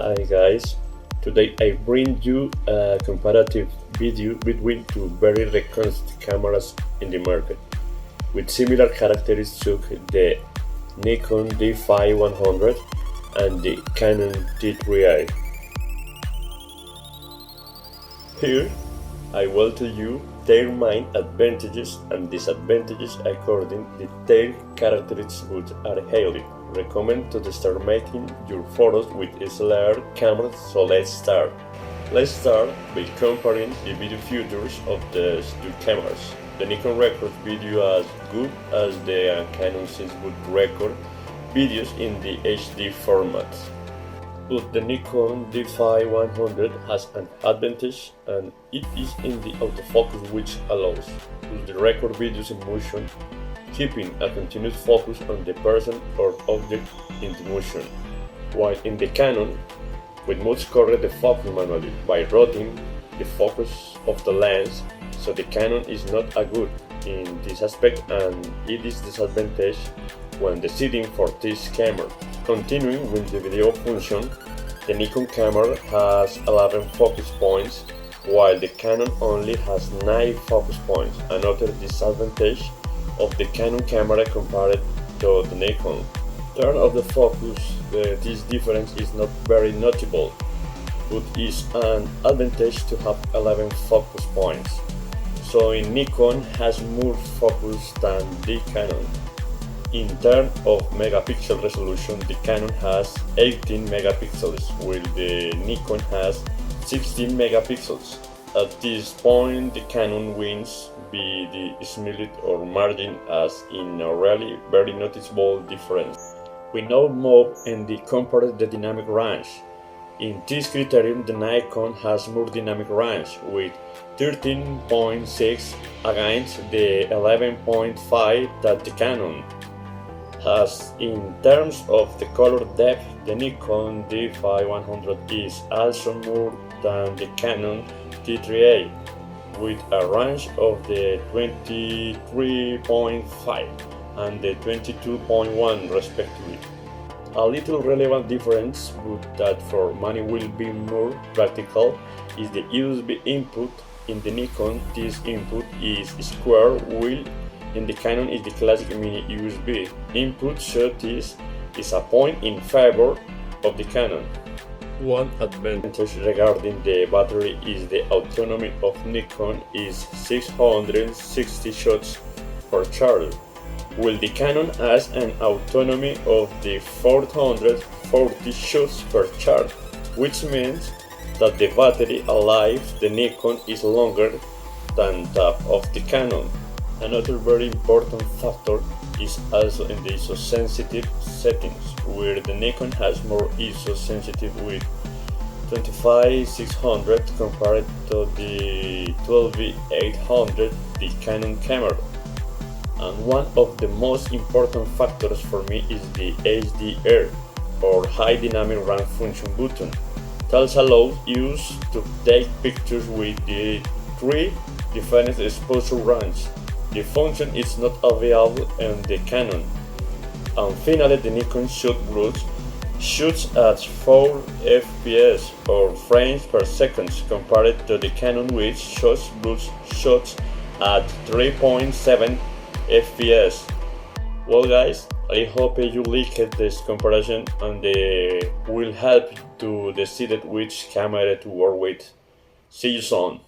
Hi guys, today I bring you a comparative video between two very recognized cameras in the market with similar characteristics, the Nikon D5100 and the Canon T3i. Here I will tell you their main advantages and disadvantages according to their characteristics, which are highly recommend to start making your photos with SLR cameras. So let's start by comparing the video features of the two cameras. The Nikon records video as good as the Canon since would record videos in the HD format. But the Nikon D5100 has an advantage, and it is in the autofocus, which allows to record videos in motion, keeping a continuous focus on the person or object in the motion, while in the Canon, we must correct the focus manually by rotating the focus of the lens, so the Canon is not a good in this aspect, and it is disadvantage when deciding for this camera. Continuing with the video function, the Nikon camera has 11 focus points, while the Canon only has 9 focus points. Another disadvantage of the Canon camera compared to the Nikon. Turn of the focus, this difference is not very notable, but is an advantage to have 11 focus points. So in Nikon has more focus than the Canon. In terms of megapixel resolution, the Canon has 18 megapixels, while the Nikon has 16 megapixels. At this point, the Canon wins by the smidget or margin, as in a really very noticeable difference. We now move in the compare the dynamic range. In this criterion, the Nikon has more dynamic range with 13.6 against the 11.5 that the Canon has. In terms of the color depth, the Nikon D5100 is also more than the Canon T3i, with a range of the 23.5 and the 22.1 respectively. A little relevant difference, but that for many will be more practical, is the USB input. In the Nikon, this input is square, while in the Canon is the classic mini USB input, so this is a point in favor of the Canon. One advantage regarding the battery is the autonomy of Nikon is 660 shots per charge, while the Canon has an autonomy of the 440 shots per charge, which means that the battery life the Nikon is longer than that of the Canon. Another very important factor is also in the ISO sensitive settings, where the Nikon has more ISO sensitive with 25600 compared to the 12800 the Canon camera. And one of the most important factors for me is the HDR or high dynamic range function button. That allows us to take pictures with the 3 different exposure ranges. The function is not available in the Canon. And finally, the Nikon shoots at 4 fps or frames per second compared to the Canon, which shots at 3.7 fps. Well guys, I hope you liked this comparison and will help to decide which camera to work with. See you soon.